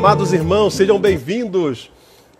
amados irmãos, sejam bem-vindos.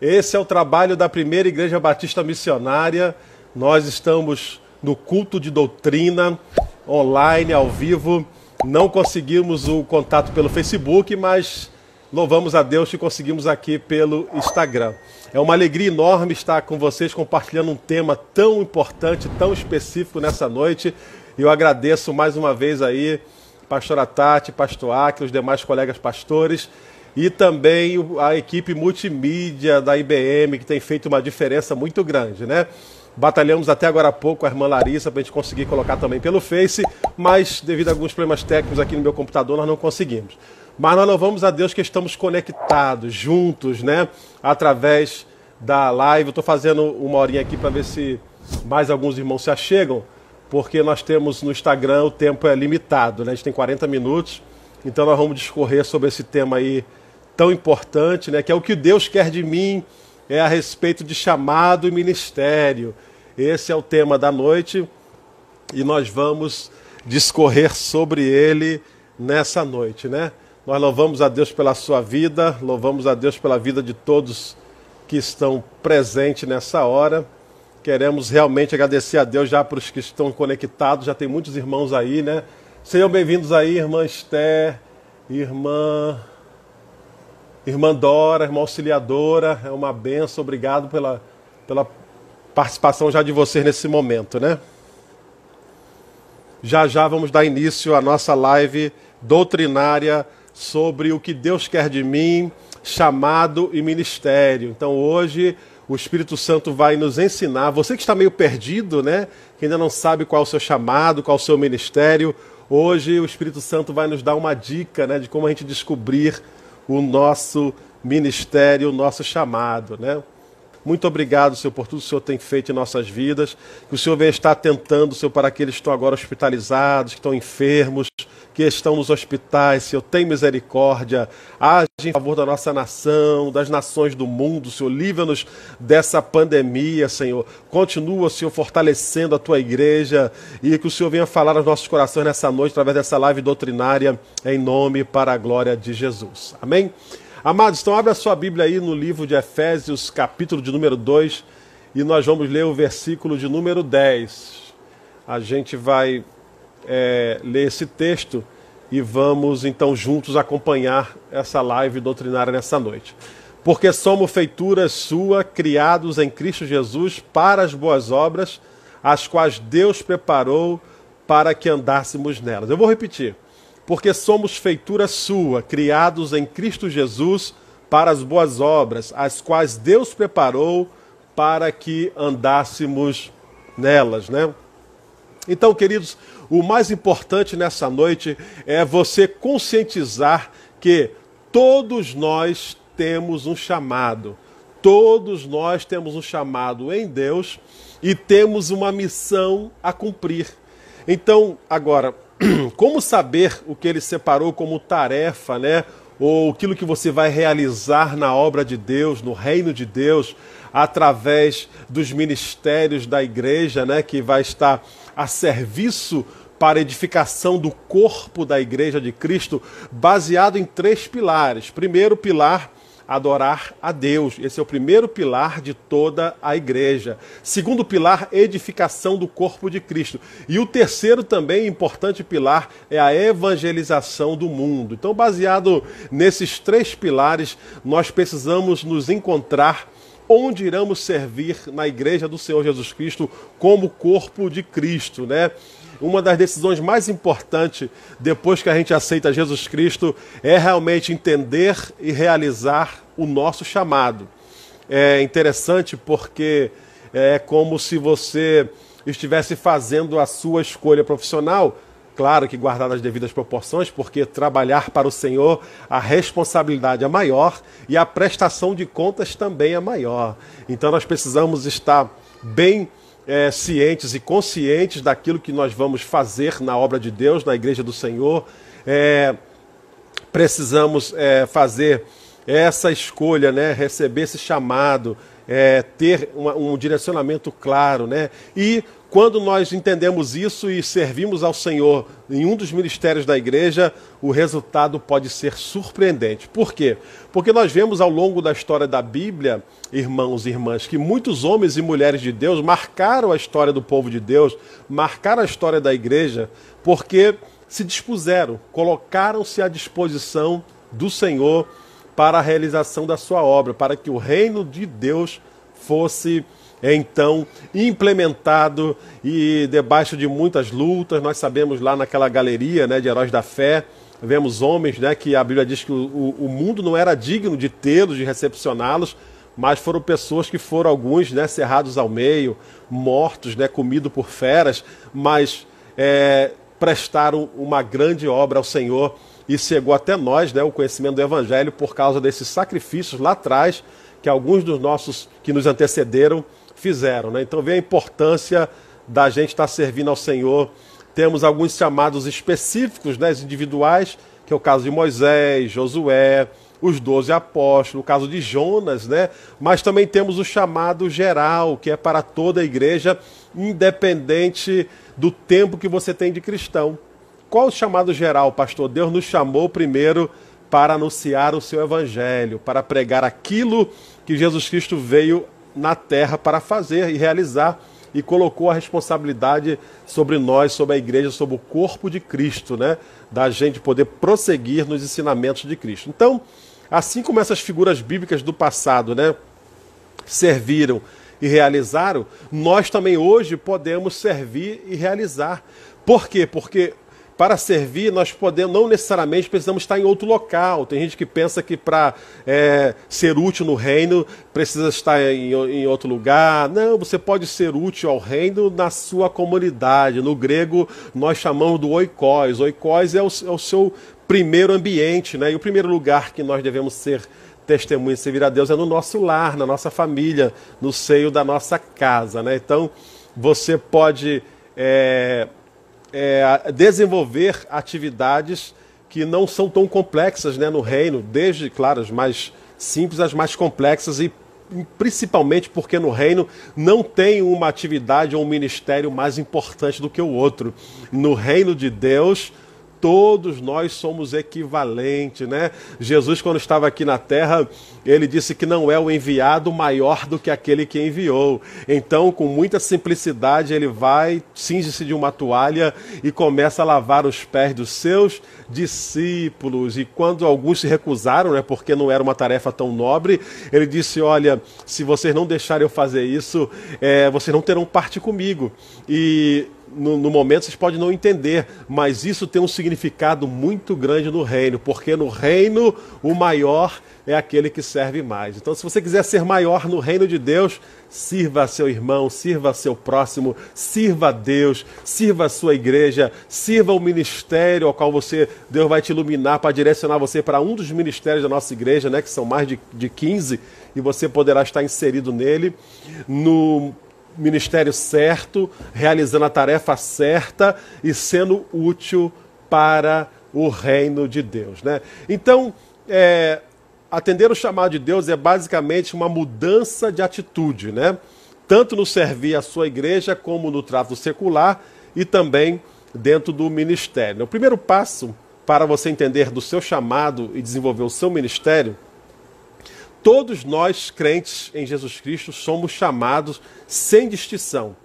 Esse é o trabalho da Primeira Igreja Batista Missionária. Nós estamos no culto de doutrina, online, ao vivo. Não conseguimos o contato pelo Facebook, mas louvamos a Deus que conseguimos aqui pelo Instagram. É uma alegria enorme estar com vocês compartilhando um tema tão importante, tão específico nessa noite. Eu agradeço mais uma vez aí, pastora Tati, pastor Acre, os demais colegas pastores e também a equipe multimídia da IBM, que tem feito uma diferença muito grande, né? Batalhamos até agora há pouco a irmã Larissa para a gente conseguir colocar também pelo Face, mas devido a alguns problemas técnicos aqui no meu computador nós não conseguimos. Mas nós louvamos a Deus que estamos conectados, juntos, né? Através da live. Eu estou fazendo uma horinha aqui para ver se mais alguns irmãos se achegam, porque nós temos no Instagram, o tempo é limitado, né? A gente tem 40 minutos, então nós vamos discorrer sobre esse tema aí tão importante, né? Que é o que Deus quer de mim, é a respeito de chamado e ministério. Esse é o tema da noite e nós vamos discorrer sobre ele nessa noite, né? Nós louvamos a Deus pela sua vida, louvamos a Deus pela vida de todos que estão presentes nessa hora. Queremos realmente agradecer a Deus já para os que estão conectados, já tem muitos irmãos aí, né? Sejam bem-vindos aí, irmã Esther, irmã Dora, irmã Auxiliadora, é uma benção, obrigado pela participação já de vocês nesse momento, né? Já vamos dar início à nossa live doutrinária sobre o que Deus quer de mim, chamado e ministério. Então hoje o Espírito Santo vai nos ensinar. Você que está meio perdido, né? Que ainda não sabe qual é o seu chamado, qual é o seu ministério. Hoje o Espírito Santo vai nos dar uma dica, né? De como a gente descobrir o nosso ministério, o nosso chamado, né? Muito obrigado, Senhor, por tudo que o Senhor tem feito em nossas vidas. Que o Senhor venha estar atentando, Senhor, para aqueles que estão agora hospitalizados, que estão enfermos, que estão nos hospitais. Senhor, tem misericórdia. Age em favor da nossa nação, das nações do mundo, Senhor. Livra-nos dessa pandemia, Senhor. Continua, Senhor, fortalecendo a Tua igreja e que o Senhor venha falar aos nossos corações nessa noite, através dessa live doutrinária, em nome e para a glória de Jesus. Amém? Amados, então abre a sua Bíblia aí no livro de Efésios, capítulo de número 2, e nós vamos ler o versículo de número 10. A gente vai ler esse texto e vamos então juntos acompanhar essa live doutrinária nessa noite. Porque somos feitura sua, criados em Cristo Jesus para as boas obras, as quais Deus preparou para que andássemos nelas. Eu vou repetir. Porque somos feitura sua, criados em Cristo Jesus para as boas obras, as quais Deus preparou para que andássemos nelas, né? Então, queridos, o mais importante nessa noite é você conscientizar que todos nós temos um chamado. Todos nós temos um chamado em Deus e temos uma missão a cumprir. Então, agora, como saber o que Ele separou como tarefa, né? Ou aquilo que você vai realizar na obra de Deus, no reino de Deus, através dos ministérios da igreja, né? Que vai estar a serviço para a edificação do corpo da igreja de Cristo, baseado em 3 pilares. Primeiro pilar, adorar a Deus. Esse é o primeiro pilar de toda a igreja. Segundo pilar, edificação do corpo de Cristo. E o terceiro também importante pilar é a evangelização do mundo. Então, baseado nesses 3 pilares, nós precisamos nos encontrar onde iremos servir na igreja do Senhor Jesus Cristo como corpo de Cristo, né? Uma das decisões mais importantes depois que a gente aceita Jesus Cristo é realmente entender e realizar o nosso chamado. É interessante porque é como se você estivesse fazendo a sua escolha profissional, claro que guardada as devidas proporções, porque trabalhar para o Senhor, a responsabilidade é maior e a prestação de contas também é maior. Então nós precisamos estar bem cientes e conscientes daquilo que nós vamos fazer na obra de Deus, na igreja do Senhor. Precisamos fazer essa escolha, né? Receber esse chamado ter um direcionamento claro, né? E quando nós entendemos isso e servimos ao Senhor em um dos ministérios da igreja, o resultado pode ser surpreendente. Por quê? Porque nós vemos ao longo da história da Bíblia, irmãos e irmãs, que muitos homens e mulheres de Deus marcaram a história do povo de Deus, marcaram a história da igreja, porque se dispuseram, colocaram-se à disposição do Senhor para a realização da sua obra, para que o reino de Deus fosse então implementado e debaixo de muitas lutas. Nós sabemos lá naquela galeria, né, de heróis da fé, vemos homens, né, que a Bíblia diz que o mundo não era digno de tê-los, de recepcioná-los, mas foram pessoas que foram alguns, né, cerrados ao meio, mortos, né, comidos por feras, mas prestaram uma grande obra ao Senhor e chegou até nós, né, o conhecimento do Evangelho por causa desses sacrifícios lá atrás que alguns dos nossos que nos antecederam fizeram, né? Então vê a importância da gente estar servindo ao Senhor. Temos alguns chamados específicos, né, individuais, que é o caso de Moisés, Josué, os 12 apóstolos, o caso de Jonas, né? Mas também temos o chamado geral, que é para toda a igreja, independente do tempo que você tem de cristão. Qual o chamado geral, pastor? Deus nos chamou primeiro para anunciar o seu evangelho, para pregar aquilo que Jesus Cristo veio na terra para fazer e realizar, e colocou a responsabilidade sobre nós, sobre a igreja, sobre o corpo de Cristo, né? Da gente poder prosseguir nos ensinamentos de Cristo. Então, assim como essas figuras bíblicas do passado, né, serviram e realizaram, nós também hoje podemos servir e realizar. Por quê? Porque para servir, nós podemos, não necessariamente precisamos estar em outro local. Tem gente que pensa que para ser útil no reino, precisa estar em outro lugar. Não, você pode ser útil ao reino na sua comunidade. No grego, nós chamamos do oikos. Oikos é o seu primeiro ambiente, né? E o primeiro lugar que nós devemos ser testemunhas e servir a Deus é no nosso lar, na nossa família, no seio da nossa casa, né? Então, você pode desenvolver atividades que não são tão complexas, né, no reino, desde, claro, as mais simples às mais complexas, e principalmente porque no reino não tem uma atividade ou um ministério mais importante do que o outro. No reino de Deus, todos nós somos equivalentes, né? Jesus, quando estava aqui na terra, ele disse que não é o enviado maior do que aquele que enviou. Então, com muita simplicidade, ele vai, cinge-se de uma toalha e começa a lavar os pés dos seus discípulos. E quando alguns se recusaram, né, porque não era uma tarefa tão nobre, ele disse: olha, se vocês não deixarem eu fazer isso, vocês não terão parte comigo. E no momento vocês podem não entender, mas isso tem um significado muito grande no reino, porque no reino o maior é aquele que serve mais. Então, se você quiser ser maior no reino de Deus, sirva a seu irmão, sirva a seu próximo, sirva a Deus, sirva a sua igreja, sirva o ministério ao qual Deus vai te iluminar para direcionar você para um dos ministérios da nossa igreja, né, que são mais de 15, e você poderá estar inserido nele, no ministério certo, realizando a tarefa certa e sendo útil para o reino de Deus, né? Então, atender o chamado de Deus é basicamente uma mudança de atitude, né? Tanto no servir a sua igreja, como no trato secular e também dentro do ministério. O primeiro passo para você entender do seu chamado e desenvolver o seu ministério: todos nós, crentes em Jesus Cristo, somos chamados sem distinção.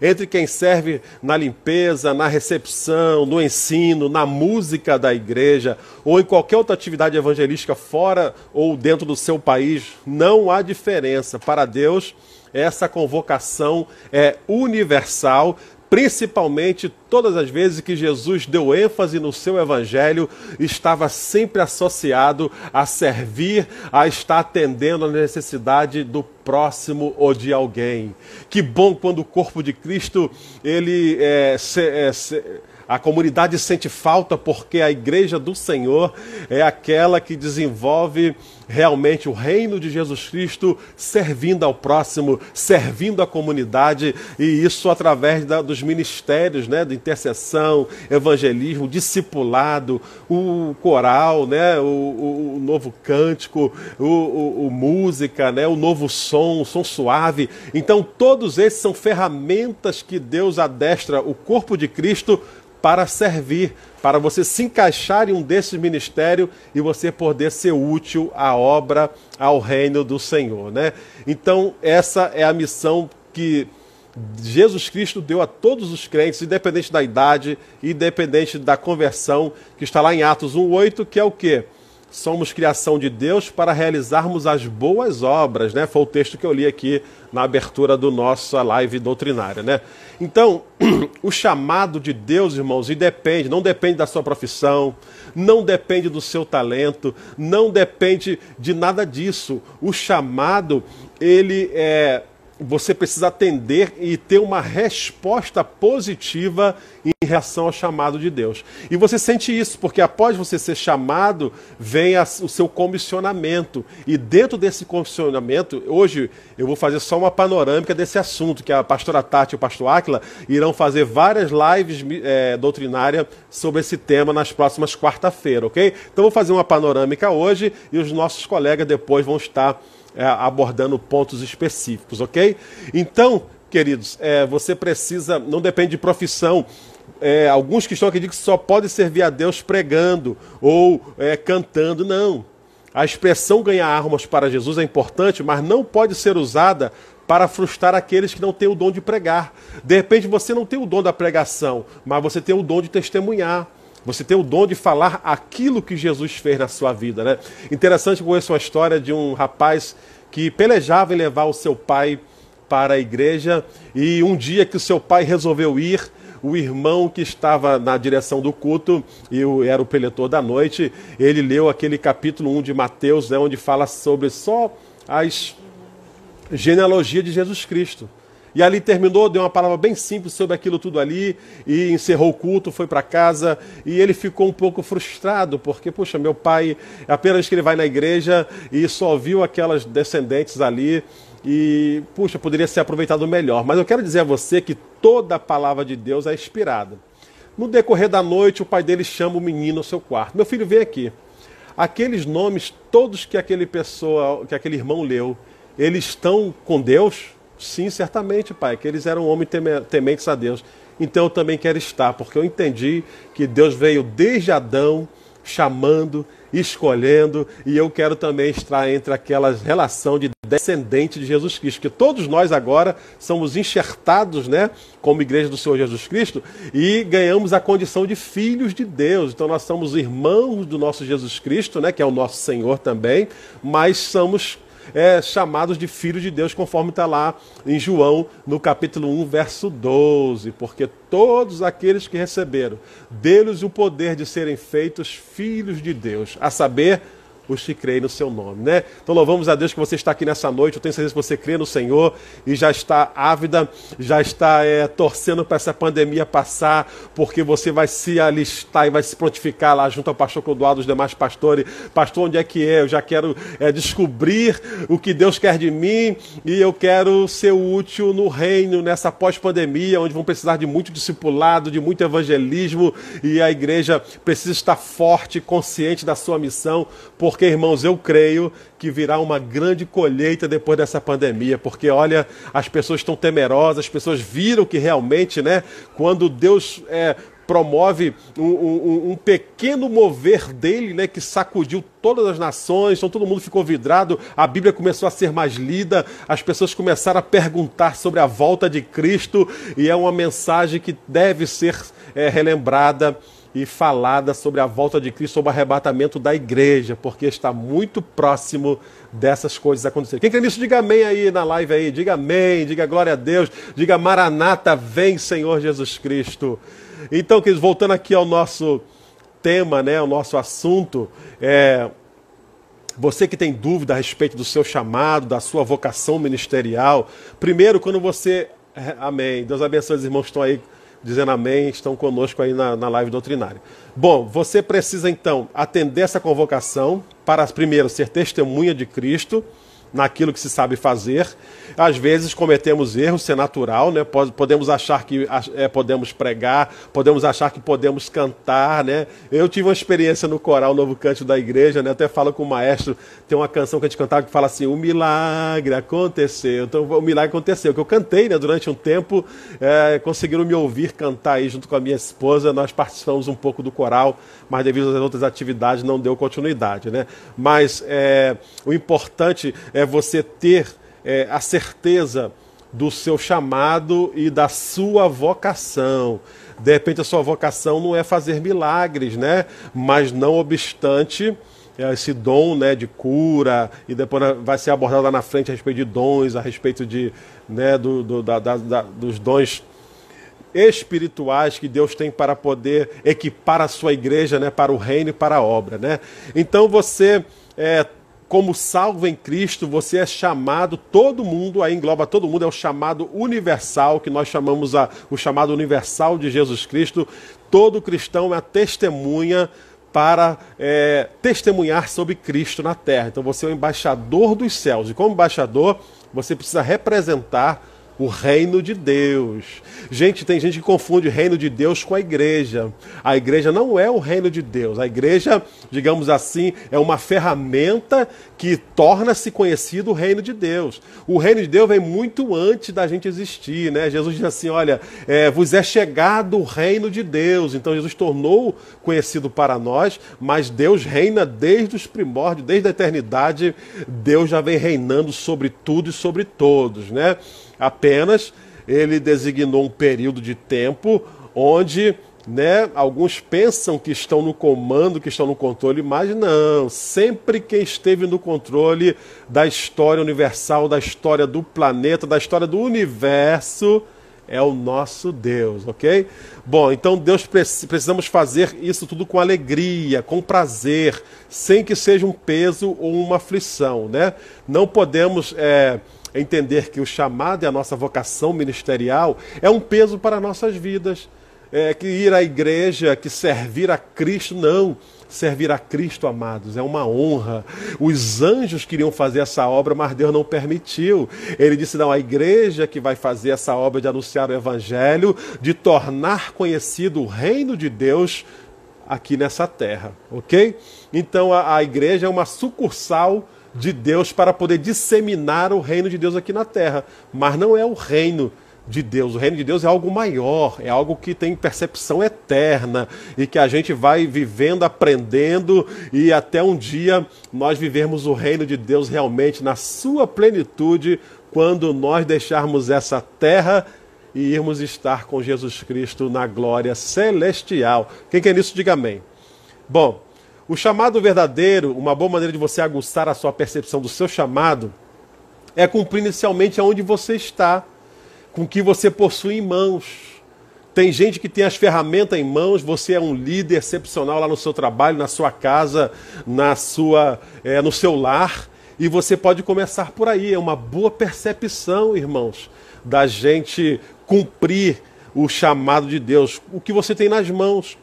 Entre quem serve na limpeza, na recepção, no ensino, na música da igreja, ou em qualquer outra atividade evangelística fora ou dentro do seu país, não há diferença. Para Deus, essa convocação é universal, principalmente todas as vezes que Jesus deu ênfase no seu evangelho, estava sempre associado a servir, a estar atendendo a necessidade do próximo ou de alguém. Que bom quando o corpo de Cristo, a comunidade sente falta, porque a igreja do Senhor é aquela que desenvolve realmente o reino de Jesus Cristo servindo ao próximo, servindo a comunidade, e isso através dos ministérios, né, de intercessão, evangelismo, discipulado, o coral, né, o novo cântico, o música, né, o novo som, o som suave. Então todos esses são ferramentas que Deus adestra o corpo de Cristo para servir, para você se encaixar em um desses ministérios e você poder ser útil à obra, ao reino do Senhor, né? Então, essa é a missão que Jesus Cristo deu a todos os crentes, independente da idade, independente da conversão, que está lá em Atos 1:8, que é o quê? Somos criação de Deus para realizarmos as boas obras, né? Foi o texto que eu li aqui na abertura do nossa live doutrinária, né? Então, o chamado de Deus, irmãos, não depende da sua profissão, não depende do seu talento, não depende de nada disso. O chamado, você precisa atender e ter uma resposta positiva em relação ao chamado de Deus. E você sente isso, porque após você ser chamado, vem o seu comissionamento. E dentro desse comissionamento, hoje eu vou fazer só uma panorâmica desse assunto, que a pastora Tati e o pastor Áquila irão fazer várias lives doutrinárias sobre esse tema nas próximas quarta-feira, ok? Então eu vou fazer uma panorâmica hoje e os nossos colegas depois vão estar abordando pontos específicos, ok? Então, queridos, você precisa, não depende de profissão. Alguns cristãos acreditam que só pode servir a Deus pregando ou cantando. Não. A expressão ganhar almas para Jesus é importante, mas não pode ser usada para frustrar aqueles que não têm o dom de pregar. De repente você não tem o dom da pregação, mas você tem o dom de testemunhar. Você tem o dom de falar aquilo que Jesus fez na sua vida, né? Interessante, eu conheço uma história de um rapaz que pelejava em levar o seu pai para a igreja, e um dia que o seu pai resolveu ir, o irmão que estava na direção do culto, e era o preletor da noite, ele leu aquele capítulo 1 de Mateus, né, onde fala sobre só as genealogias de Jesus Cristo. E ali terminou, deu uma palavra bem simples sobre aquilo tudo ali, e encerrou o culto, foi para casa, e ele ficou um pouco frustrado, porque, puxa, meu pai, apenas que ele vai na igreja e só viu aquelas descendentes ali, e, puxa, poderia ser aproveitado melhor. Mas eu quero dizer a você que toda a palavra de Deus é inspirada. No decorrer da noite, o pai dele chama o menino ao seu quarto. Meu filho, vem aqui. Aqueles nomes, todos que aquele irmão leu, eles estão com Deus? Sim, certamente, pai, que eles eram homens tementes a Deus. Então eu também quero estar, porque eu entendi que Deus veio desde Adão, chamando, escolhendo, e eu quero também estar entre aquela relação de descendente de Jesus Cristo, porque todos nós agora somos enxertados, né, como igreja do Senhor Jesus Cristo, e ganhamos a condição de filhos de Deus. Então nós somos irmãos do nosso Jesus Cristo, né, que é o nosso Senhor também, mas somos chamados de filhos de Deus, conforme está lá em João, no capítulo 1, verso 12. Porque todos aqueles que receberam deles o poder de serem feitos filhos de Deus, a saber, os que creem no seu nome, né? Então louvamos a Deus que você está aqui nessa noite. Eu tenho certeza que você crê no Senhor e já está ávida, já está torcendo para essa pandemia passar, porque você vai se alistar e vai se prontificar lá junto ao pastor Clodoaldo e os demais pastores. Pastor, onde é que é? Eu já quero descobrir o que Deus quer de mim, e eu quero ser útil no reino nessa pós-pandemia, onde vão precisar de muito discipulado, de muito evangelismo, e a igreja precisa estar forte, consciente da sua missão, porque, irmãos, eu creio que virá uma grande colheita depois dessa pandemia, porque, olha, as pessoas estão temerosas, as pessoas viram que realmente, né, quando Deus promove um pequeno mover dele, né, que sacudiu todas as nações, então todo mundo ficou vidrado, a Bíblia começou a ser mais lida, as pessoas começaram a perguntar sobre a volta de Cristo, e é uma mensagem que deve ser relembrada e falada sobre a volta de Cristo, sobre o arrebatamento da igreja, porque está muito próximo dessas coisas acontecerem. Quem crê nisso, diga amém aí na live aí, diga amém, diga glória a Deus, diga Maranata, vem Senhor Jesus Cristo. Então, queridos, voltando aqui ao nosso tema, né, ao nosso assunto, você que tem dúvida a respeito do seu chamado, da sua vocação ministerial, primeiro, quando você... Amém, Deus abençoe os irmãos que estão aí dizendo amém, estão conosco aí na live doutrinária. Bom, você precisa então atender essa convocação para, primeiro, ser testemunha de Cristo naquilo que se sabe fazer. Às vezes cometemos erros, isso é natural, né? Podemos achar que podemos pregar, podemos achar que podemos cantar, né? Eu tive uma experiência no coral Novo Cântico da igreja, né? Até falo com o maestro, tem uma canção que a gente cantava que fala assim, o milagre aconteceu. Então o milagre aconteceu, que eu cantei, né? Durante um tempo, conseguiram me ouvir cantar aí junto com a minha esposa, nós participamos um pouco do coral, mas devido às outras atividades não deu continuidade, né? Mas o importante é você ter a certeza do seu chamado e da sua vocação. De repente a sua vocação não é fazer milagres, né? Mas não obstante, esse dom, né, de cura, e depois vai ser abordado lá na frente a respeito de dons, a respeito de, né, dos dons espirituais que Deus tem para poder equipar a sua igreja, né, para o reino e para a obra, né? Então você como salvo em Cristo, você é chamado, todo mundo, aí engloba todo mundo, é o chamado universal, que nós chamamos o chamado universal de Jesus Cristo. Todo cristão é a testemunha para testemunhar sobre Cristo na terra. Então você é o embaixador dos céus, e como embaixador, você precisa representar o reino de Deus. Gente, tem gente que confunde o reino de Deus com a igreja. A igreja não é o reino de Deus. A igreja, digamos assim, é uma ferramenta que torna-se conhecido o reino de Deus. O reino de Deus vem muito antes da gente existir, né? Jesus diz assim, olha, vos é chegado o reino de Deus. Então Jesus tornou conhecido para nós, mas Deus reina desde os primórdios, desde a eternidade. Deus já vem reinando sobre tudo e sobre todos, né? Apenas ele designou um período de tempo onde, né, alguns pensam que estão no comando, que estão no controle, mas não. Sempre quem esteve no controle da história universal, da história do planeta, da história do universo, é o nosso Deus, ok? Bom, então precisamos fazer isso tudo com alegria, com prazer, sem que seja um peso ou uma aflição, né? Não podemos entender que o chamado e a nossa vocação ministerial é um peso para nossas vidas. Que ir à igreja, que servir a Cristo, não. Servir a Cristo, amados, é uma honra. Os anjos queriam fazer essa obra, mas Deus não permitiu. Ele disse, não, a igreja que vai fazer essa obra de anunciar o evangelho, de tornar conhecido o reino de Deus aqui nessa terra, ok? Então a igreja é uma sucursal de Deus para poder disseminar o reino de Deus aqui na terra. Mas não é o reino de Deus. O reino de Deus é algo maior, é algo que tem percepção eterna e que a gente vai vivendo, aprendendo e até um dia nós vivermos o reino de Deus realmente na sua plenitude quando nós deixarmos essa terra e irmos estar com Jesus Cristo na glória celestial. Quem quer nisso, diga amém. Bom, o chamado verdadeiro, uma boa maneira de você aguçar a sua percepção do seu chamado, é cumprir inicialmente aonde você está, com o que você possui em mãos. Tem gente que tem as ferramentas em mãos, você é um líder excepcional lá no seu trabalho, na sua casa, no seu lar, e você pode começar por aí. É uma boa percepção, irmãos, da gente cumprir o chamado de Deus, o que você tem nas mãos.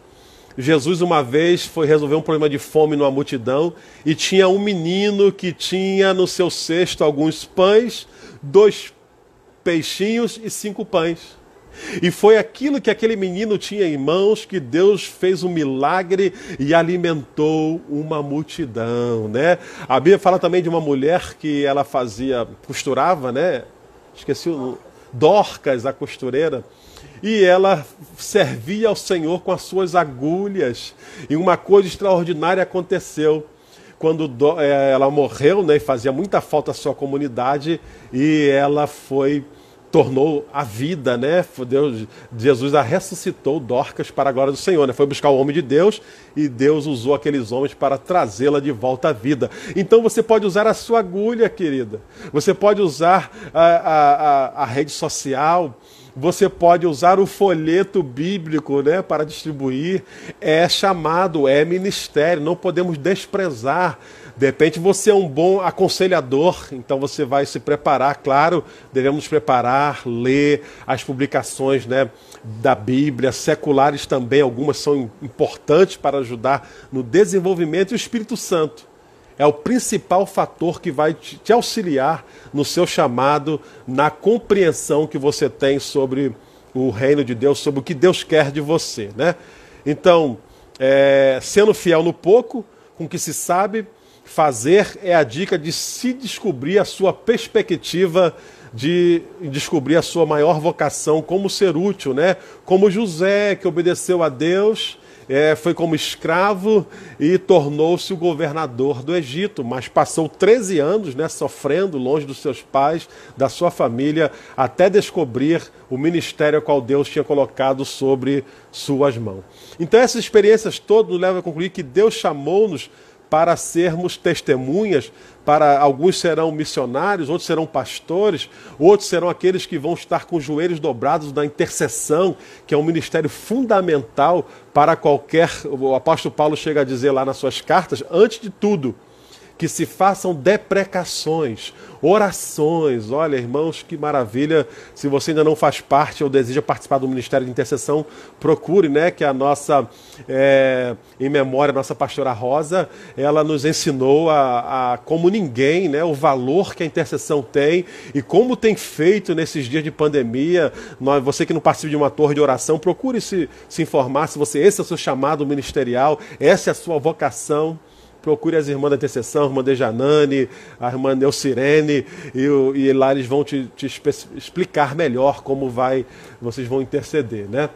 Jesus uma vez foi resolver um problema de fome numa multidão e tinha um menino que tinha no seu cesto alguns pães, 2 peixinhos e 5 pães. E foi aquilo que aquele menino tinha em mãos que Deus fez um milagre e alimentou uma multidão, né? A Bíblia fala também de uma mulher que ela costurava, né? Esqueci o Dorcas, a costureira. E ela servia ao Senhor com as suas agulhas. E uma coisa extraordinária aconteceu. Quando ela morreu, né, e fazia muita falta à sua comunidade, e ela tornou a vida, né? Jesus a ressuscitou Dorcas para a glória do Senhor, né? Foi buscar o homem de Deus e Deus usou aqueles homens para trazê-la de volta à vida. Então você pode usar a sua agulha, querida. Você pode usar a rede social. Você pode usar o folheto bíblico, né, para distribuir. É chamado, é ministério. Não podemos desprezar De repente você é um bom aconselhador, então você vai se preparar, claro, devemos nos preparar, ler as publicações, né, da Bíblia, seculares também, algumas são importantes para ajudar no desenvolvimento, e o Espírito Santo é o principal fator que vai te auxiliar no seu chamado, na compreensão que você tem sobre o reino de Deus, sobre o que Deus quer de você, né? Então, sendo fiel no pouco, com o que se sabe fazer, é a dica de se descobrir a sua perspectiva, de descobrir a sua maior vocação, como ser útil, né? Como José, que obedeceu a Deus, foi como escravo e tornou-se o governador do Egito, mas passou 13 anos, né, sofrendo longe dos seus pais, da sua família, até descobrir o ministério ao qual Deus tinha colocado sobre suas mãos. Então essas experiências todas nos levam a concluir que Deus chamou-nos para sermos testemunhas. Para alguns serão missionários, outros serão pastores, outros serão aqueles que vão estar com os joelhos dobrados na intercessão, que é um ministério fundamental para qualquer... O apóstolo Paulo chega a dizer lá nas suas cartas, antes de tudo, que se façam deprecações, orações. Olha, irmãos, que maravilha. Se você ainda não faz parte ou deseja participar do Ministério de Intercessão, procure, né, que a nossa, em memória, a nossa pastora Rosa, ela nos ensinou como ninguém, né, o valor que a intercessão tem e como tem feito nesses dias de pandemia. Você que não participa de uma torre de oração, procure se informar se esse é o seu chamado ministerial, essa é a sua vocação. Procure as irmãs da intercessão, a irmã Dejanane, a irmã Neucirene, e lá eles vão te explicar melhor como vocês vão interceder, né?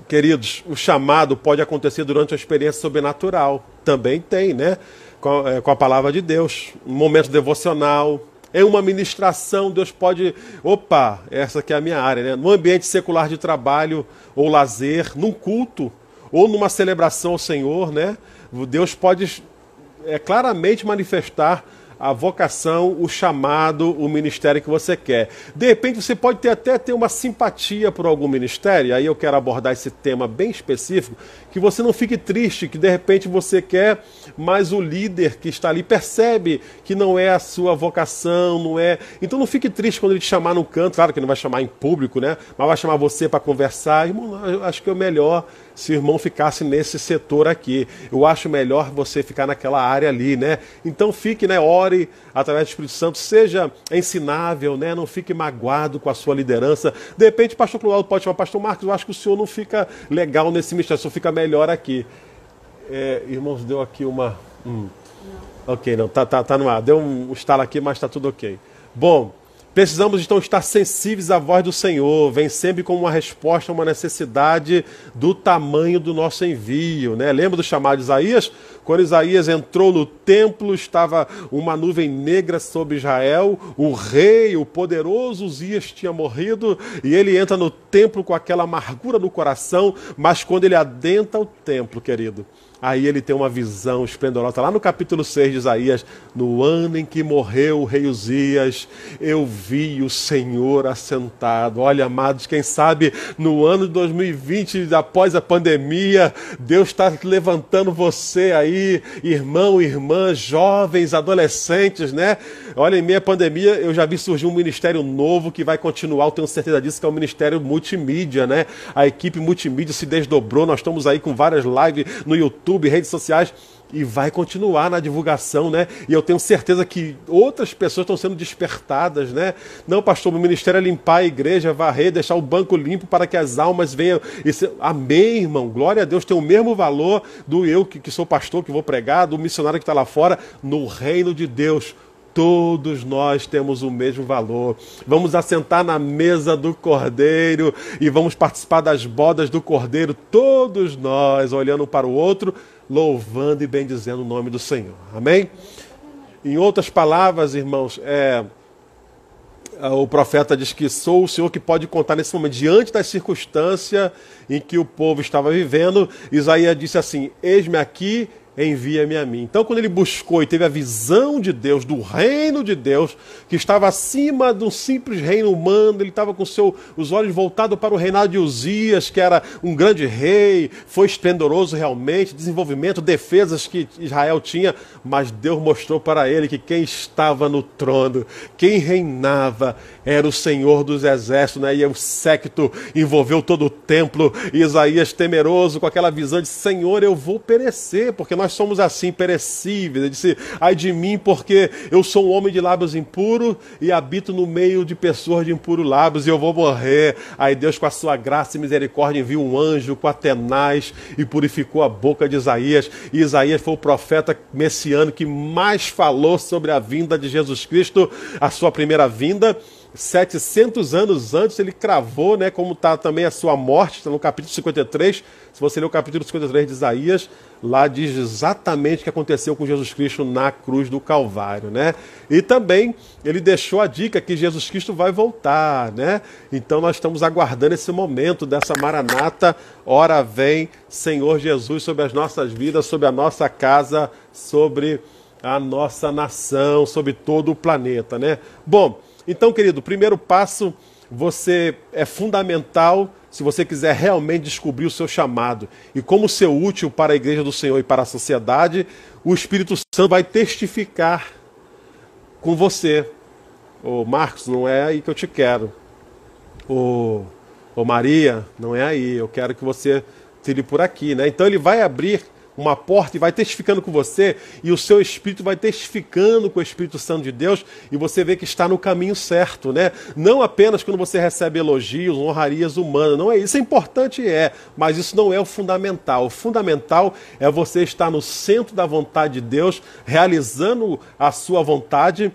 Queridos, o chamado pode acontecer durante uma experiência sobrenatural. Também tem, né? Com a palavra de Deus. Um momento devocional. Em uma ministração, Deus pode... Opa, essa aqui é a minha área, né? No ambiente secular de trabalho ou lazer, num culto, ou numa celebração ao Senhor, né? Deus pode claramente manifestar a vocação, o chamado, o ministério que você quer. De repente você pode até ter uma simpatia por algum ministério, aí eu quero abordar esse tema bem específico, que você não fique triste, que de repente você quer, mas o líder que está ali percebe que não é a sua vocação, não é... Então não fique triste quando ele te chamar no canto, claro que não vai chamar em público, né? Mas vai chamar você para conversar. Irmão, eu acho que é melhor se o irmão ficasse nesse setor aqui. Eu acho melhor você ficar naquela área ali, né? Então fique, né? Ore através do Espírito Santo, seja ensinável, né? Não fique magoado com a sua liderança. De repente, pastor Clodoaldo pode chamar, pastor Marcos, eu acho que o senhor não fica legal nesse ministério, o senhor fica melhor aqui. Irmãos, deu aqui uma... Ok, não, tá no ar. Deu um estalo aqui, mas está tudo ok. Bom, precisamos então estar sensíveis à voz do Senhor. Vem sempre como uma resposta a uma necessidade do tamanho do nosso envio, né? Lembra do chamado de Isaías? Quando Isaías entrou no templo, estava uma nuvem negra sobre Israel. O rei, o poderoso Uzias tinha morrido e ele entra no templo com aquela amargura no coração. Mas quando ele adentra o templo, querido, aí ele tem uma visão esplendorosa. Lá no capítulo 6 de Isaías, no ano em que morreu o rei Uzias, eu vi o Senhor assentado. Olha, amados, quem sabe no ano de 2020, após a pandemia, Deus está levantando você aí, irmão, irmã, jovens, adolescentes, né? Olha, em meio à pandemia, eu já vi surgir um ministério novo que vai continuar, eu tenho certeza disso, que é o ministério multimídia, né? A equipe multimídia se desdobrou, nós estamos aí com várias lives no YouTube, redes sociais, e vai continuar na divulgação, né? E eu tenho certeza que outras pessoas estão sendo despertadas, né? Não, pastor, o ministério é limpar a igreja, varrer, deixar o banco limpo para que as almas venham. Amém, irmão. Glória a Deus. Tem o mesmo valor do eu que sou pastor, que vou pregar, do missionário que está lá fora. No reino de Deus, todos nós temos o mesmo valor. Vamos assentar na mesa do Cordeiro e vamos participar das bodas do Cordeiro, todos nós, olhando um para o outro, louvando e bendizendo o nome do Senhor. Amém? Em outras palavras, irmãos, o profeta diz que sou o Senhor que pode contar nesse momento. Diante da circunstância em que o povo estava vivendo, Isaías disse assim: eis-me aqui, envia-me a mim. Então, quando ele buscou e teve a visão de Deus, do reino de Deus, que estava acima de um simples reino humano, ele estava com os olhos voltados para o reinado de Uzias, que era um grande rei, foi esplendoroso realmente, desenvolvimento, defesas que Israel tinha, mas Deus mostrou para ele que quem estava no trono, quem reinava, era o Senhor dos exércitos, né? E o séquito envolveu todo o templo, e Isaías temeroso, com aquela visão de Senhor, eu vou perecer, porque nós somos assim, perecíveis. Ele disse, ai de mim, porque eu sou um homem de lábios impuros e habito no meio de pessoas de impuros lábios, e eu vou morrer. Aí Deus, com a sua graça e misericórdia, enviou um anjo com a tenaz e purificou a boca de Isaías, e Isaías foi o profeta messiânico que mais falou sobre a vinda de Jesus Cristo, a sua primeira vinda. 700 anos antes ele cravou, né, como está também a sua morte, está no capítulo 53, se você ler o capítulo 53 de Isaías, lá diz exatamente o que aconteceu com Jesus Cristo na cruz do Calvário, né? E também ele deixou a dica que Jesus Cristo vai voltar, né? Então nós estamos aguardando esse momento dessa maranata, ora vem Senhor Jesus sobre as nossas vidas, sobre a nossa casa, sobre a nossa nação, sobre todo o planeta, né? Bom, então, querido, o primeiro passo, você é fundamental se você quiser realmente descobrir o seu chamado e como ser útil para a igreja do Senhor e para a sociedade, o Espírito Santo vai testificar com você. Ô Marcos, não é aí que eu te quero. Ô Maria, não é aí, eu quero que você tire por aqui, né? Então ele vai abrir uma porta e vai testificando com você, e o seu espírito vai testificando com o Espírito Santo de Deus, e você vê que está no caminho certo, né? Não apenas quando você recebe elogios, honrarias humanas, não é isso, é importante, mas isso não é o fundamental. O fundamental é você estar no centro da vontade de Deus, realizando a sua vontade,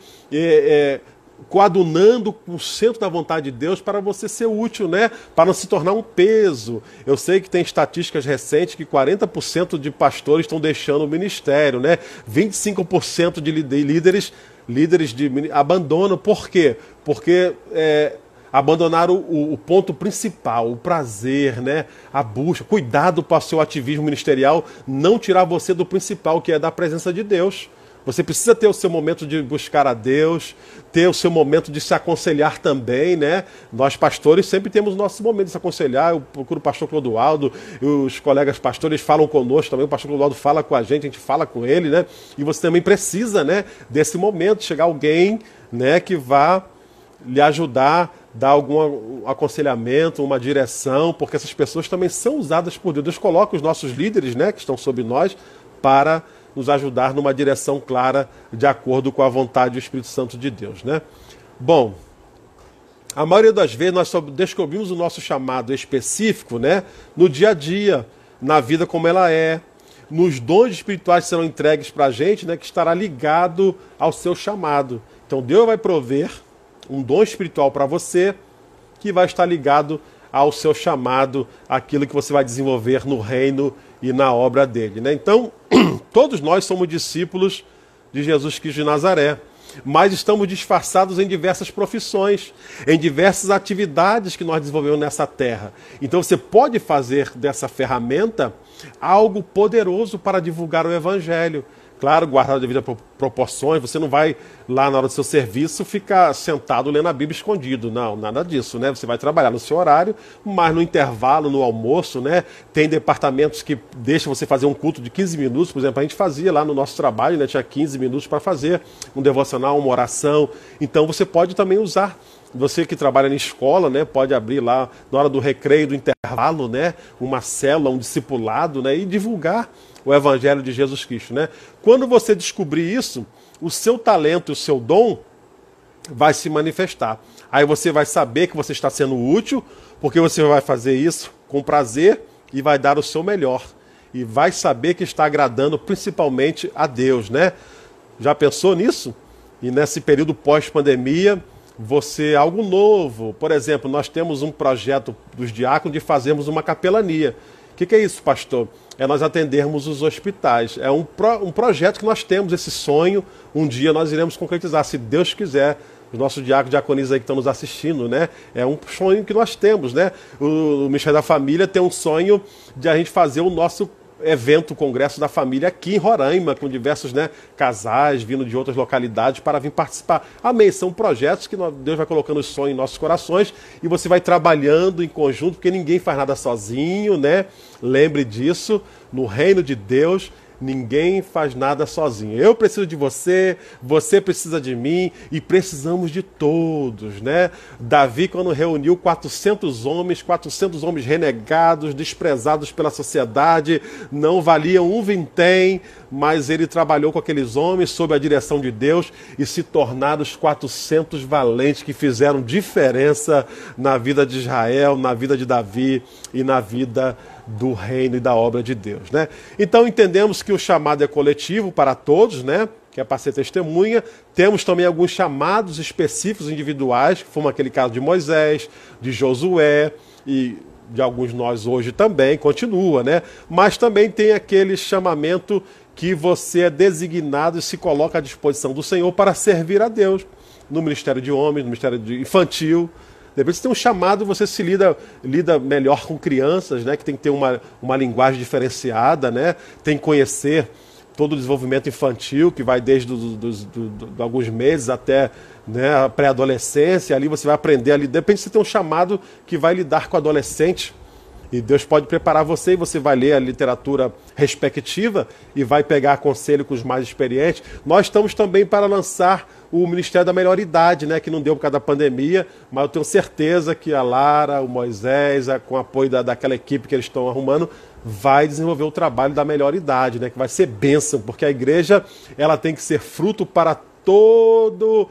coadunando com o centro da vontade de Deus para você ser útil, né? Para não se tornar um peso. Eu sei que tem estatísticas recentes que 40% de pastores estão deixando o ministério, né? 25% de líderes abandonam. Por quê? Porque abandonaram o ponto principal, o prazer, né? A busca. Cuidado para o seu ativismo ministerial não tirar você do principal, que é da presença de Deus. Você precisa ter o seu momento de buscar a Deus, ter o seu momento de se aconselhar também, né? Nós pastores sempre temos o nosso momento de se aconselhar. Eu procuro o pastor Clodoaldo, os colegas pastores falam conosco também, o pastor Clodoaldo fala com a gente fala com ele, né? E você também precisa, né, desse momento, chegar alguém, né, que vá lhe ajudar, dar algum aconselhamento, uma direção, porque essas pessoas também são usadas por Deus. Deus coloca os nossos líderes, né, que estão sob nós, para nos ajudar numa direção clara, de acordo com a vontade do Espírito Santo de Deus, né? Bom, a maioria das vezes nós só descobrimos o nosso chamado específico, né, no dia a dia, na vida como ela é, nos dons espirituais que serão entregues para a gente, né, que estará ligado ao seu chamado. Então Deus vai prover um dom espiritual para você, que vai estar ligado ao seu chamado, aquilo que você vai desenvolver no reino e na obra dele, né? Então, todos nós somos discípulos de Jesus Cristo de Nazaré, mas estamos disfarçados em diversas profissões, em diversas atividades que nós desenvolvemos nessa terra. Então você pode fazer dessa ferramenta algo poderoso para divulgar o Evangelho. Claro, guardado devido a proporções, você não vai lá na hora do seu serviço ficar sentado lendo a Bíblia escondido. Não, nada disso, né? Você vai trabalhar no seu horário, mas no intervalo, no almoço, né? Tem departamentos que deixam você fazer um culto de 15 minutos, por exemplo, a gente fazia lá no nosso trabalho, né? Tinha 15 minutos para fazer um devocional, uma oração. Então você pode também usar. Você que trabalha na escola, né, pode abrir lá na hora do recreio, do intervalo, né, uma célula, um discipulado, né, e divulgar o Evangelho de Jesus Cristo, né? Quando você descobrir isso, o seu talento, o seu dom vai se manifestar. Aí você vai saber que você está sendo útil, porque você vai fazer isso com prazer e vai dar o seu melhor. E vai saber que está agradando principalmente a Deus, né? Já pensou nisso? E nesse período pós-pandemia, algo novo. Por exemplo, nós temos um projeto dos diáconos de fazermos uma capelania. O que é isso, pastor? É nós atendermos os hospitais. É um projeto que nós temos, esse sonho. Um dia nós iremos concretizar, se Deus quiser. Os nossos diáconos e diaconisas aí que estão nos assistindo, né? É um sonho que nós temos, né? O Ministério da Família tem um sonho de a gente fazer o nosso evento, congresso da família aqui em Roraima, com diversos, né, casais vindo de outras localidades para vir participar. Amém, são projetos que Deus vai colocando os sonhos em nossos corações e você vai trabalhando em conjunto, porque ninguém faz nada sozinho, né? Lembre disso, no reino de Deus, ninguém faz nada sozinho. Eu preciso de você, você precisa de mim e precisamos de todos, né? Davi, quando reuniu 400 homens renegados, desprezados pela sociedade, não valiam um vintém, mas ele trabalhou com aqueles homens sob a direção de Deus e se tornaram os 400 valentes que fizeram diferença na vida de Israel, na vida de Davi e na vida do reino e da obra de Deus, né? Então entendemos que o chamado é coletivo para todos, né? Que é para ser testemunha. Temos também alguns chamados específicos individuais, que foi aquele caso de Moisés, de Josué e de alguns nós hoje também, continua, né? Mas também tem aquele chamamento que você é designado e se coloca à disposição do Senhor para servir a Deus, no ministério de homens, no ministério de infantil. De repente você tem um chamado, você se lida melhor com crianças, né? Que tem que ter uma linguagem diferenciada, né? Tem que conhecer todo o desenvolvimento infantil, que vai desde alguns meses até, né, a pré-adolescência. Ali você vai aprender ali. De repente você tem um chamado que vai lidar com adolescente. E Deus pode preparar você e você vai ler a literatura respectiva e vai pegar conselho com os mais experientes. Nós estamos também para lançar o Ministério da Melhor Idade, né, que não deu por causa da pandemia, mas eu tenho certeza que a Lara, o Moisés, com o apoio daquela equipe que eles estão arrumando, vai desenvolver o trabalho da melhor idade, né, que vai ser bênção, porque a igreja ela tem que ser fruto para todo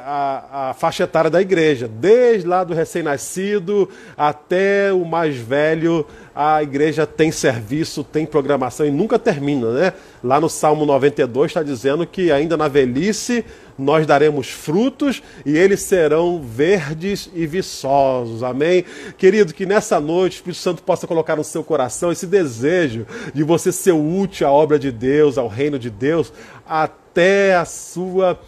a faixa etária da igreja, desde lá do recém-nascido até o mais velho. A igreja tem serviço, tem programação e nunca termina, né? Lá no Salmo 92 está dizendo que ainda na velhice nós daremos frutos e eles serão verdes e viçosos, amém? Querido, que nessa noite o Espírito Santo possa colocar no seu coração esse desejo de você ser útil à obra de Deus, ao reino de Deus, até a sua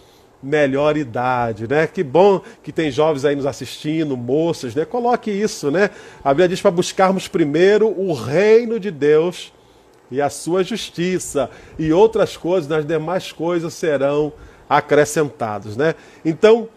melhor idade, né? Que bom que tem jovens aí nos assistindo, moças, né? Coloque isso, né? A Bíblia diz para buscarmos primeiro o reino de Deus e a sua justiça, e outras coisas, nas demais coisas serão acrescentados, né? Então,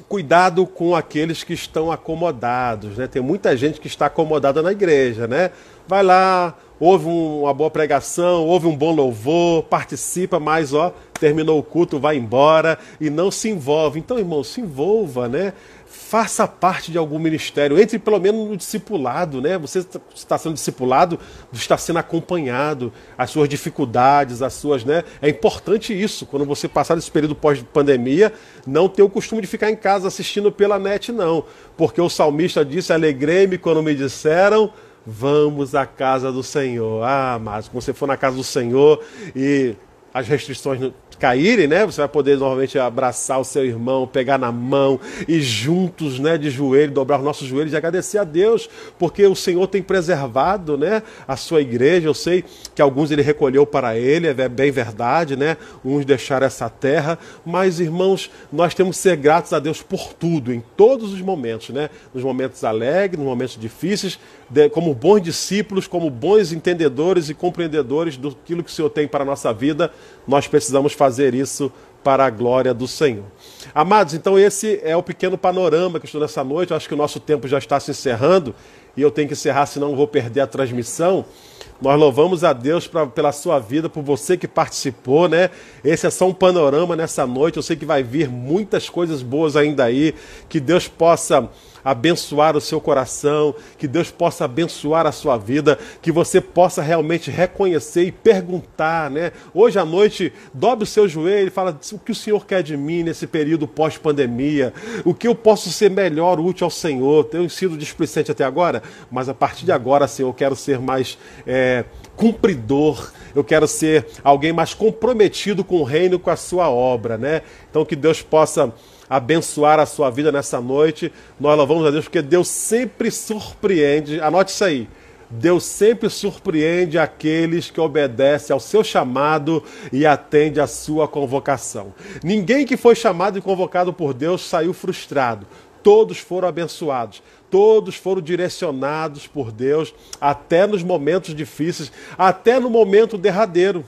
cuidado com aqueles que estão acomodados, né? Tem muita gente que está acomodada na igreja, né? Vai lá, ouve uma boa pregação, ouve um bom louvor, participa, mas terminou o culto, vai embora e não se envolve. Então, irmão, se envolva, né? Faça parte de algum ministério, entre pelo menos no discipulado, né? Você está sendo discipulado, está sendo acompanhado, as suas dificuldades, as suas, né? É importante isso, quando você passar desse período pós-pandemia, não ter o costume de ficar em casa assistindo pela net, não. Porque o salmista disse, alegrei-me quando me disseram, vamos à casa do Senhor. Ah, mas quando você for na casa do Senhor e as restrições caírem, né? Você vai poder novamente abraçar o seu irmão, pegar na mão e juntos, né, de joelho, dobrar os nossos joelhos e agradecer a Deus, porque o Senhor tem preservado, né, a sua igreja. Eu sei que alguns ele recolheu para ele, é bem verdade, né? Uns deixaram essa terra, mas irmãos, nós temos que ser gratos a Deus por tudo, em todos os momentos, né? Nos momentos alegres, nos momentos difíceis, como bons discípulos, como bons entendedores e compreendedores do que o Senhor tem para a nossa vida, nós precisamos fazer isso para a glória do Senhor. Amados, então esse é o pequeno panorama que estou nessa noite. Eu acho que o nosso tempo já está se encerrando e eu tenho que encerrar, senão eu vou perder a transmissão. Nós louvamos a Deus pela sua vida, por você que participou, né? Esse é só um panorama nessa noite. Eu sei que vai vir muitas coisas boas ainda aí. Que Deus possa abençoar o seu coração, que Deus possa abençoar a sua vida, que você possa realmente reconhecer e perguntar, né? Hoje à noite, dobre o seu joelho e fala o que o Senhor quer de mim nesse período pós-pandemia, o que eu posso ser melhor, útil ao Senhor. Tenho sido displicente até agora, mas a partir de agora, Senhor, eu quero ser mais cumpridor, eu quero ser alguém mais comprometido com o reino, com a sua obra, né? Então que Deus possa abençoar a sua vida nessa noite. Nós louvamos a Deus porque Deus sempre surpreende, anote isso aí, Deus sempre surpreende aqueles que obedecem ao seu chamado e atende à sua convocação. Ninguém que foi chamado e convocado por Deus saiu frustrado. todos foram abençoados, todos foram direcionados por Deus, até nos momentos difíceis, até no momento derradeiro.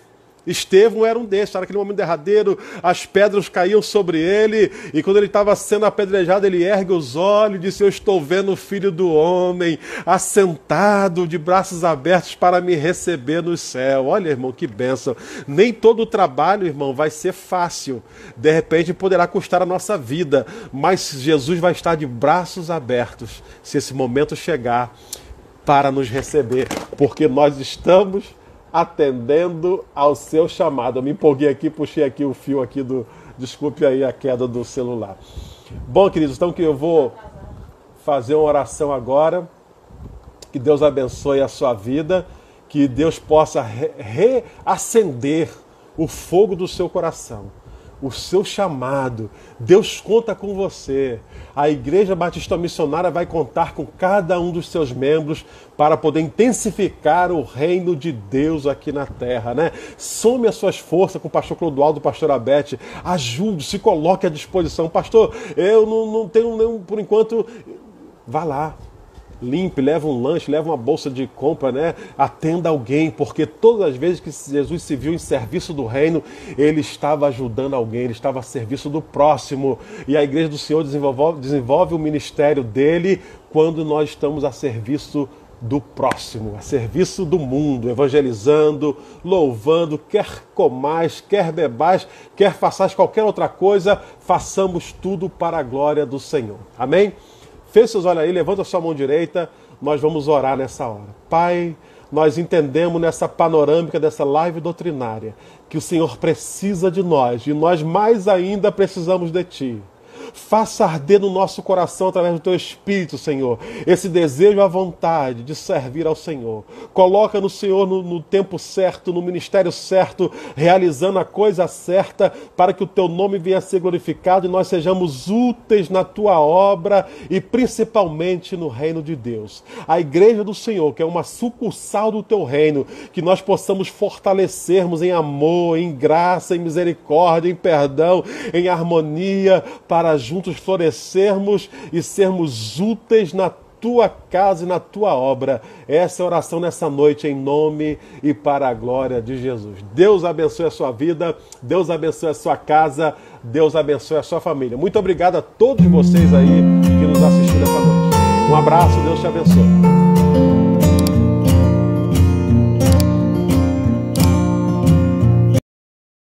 Estevão era um desses, naquele momento derradeiro, as pedras caíam sobre ele, e quando ele estava sendo apedrejado, ele ergue os olhos e disse: eu estou vendo o Filho do Homem, assentado, de braços abertos para me receber no céu. Olha, irmão, que bênção. Nem todo o trabalho, irmão, vai ser fácil. De repente poderá custar a nossa vida, mas Jesus vai estar de braços abertos, se esse momento chegar, para nos receber, porque nós estamos atendendo ao seu chamado. Eu me empolguei aqui, puxei aqui o fio aqui do... Desculpe aí a queda do celular. Bom, queridos, então que eu vou fazer uma oração agora. Que Deus abençoe a sua vida. Que Deus possa reacender o fogo do seu coração. O seu chamado. Deus conta com você. A Igreja Batista Missionária vai contar com cada um dos seus membros para poder intensificar o reino de Deus aqui na terra, né? Some as suas forças com o pastor Clodoaldo, o pastor Abete. Ajude, se coloque à disposição. Pastor, eu não tenho nenhum, por enquanto. Vá lá. Limpe, leva um lanche, leva uma bolsa de compra, né? Atenda alguém, porque todas as vezes que Jesus se viu em serviço do reino, ele estava ajudando alguém, ele estava a serviço do próximo. E a Igreja do Senhor desenvolve o ministério dele quando nós estamos a serviço do próximo, a serviço do mundo, evangelizando, louvando, quer comais, quer bebais, quer façais qualquer outra coisa, façamos tudo para a glória do Senhor. Amém? Feche seus olhos aí, levanta a sua mão direita, nós vamos orar nessa hora. Pai, nós entendemos nessa panorâmica dessa live doutrinária que o Senhor precisa de nós e nós mais ainda precisamos de Ti. Faça arder no nosso coração, através do Teu Espírito, Senhor, esse desejo, a vontade de servir ao Senhor. Coloca no Senhor no tempo certo, no ministério certo, realizando a coisa certa, para que o Teu nome venha a ser glorificado e nós sejamos úteis na Tua obra e principalmente no reino de Deus. A Igreja do Senhor, que é uma sucursal do Teu reino, que nós possamos fortalecermos em amor, em graça, em misericórdia, em perdão, em harmonia, para juntos florescermos e sermos úteis na Tua casa e na Tua obra. Essa é a oração nessa noite, em nome e para a glória de Jesus. Deus abençoe a sua vida, Deus abençoe a sua casa, Deus abençoe a sua família. Muito obrigado a todos vocês aí que nos assistiram nessa noite. Um abraço, Deus te abençoe.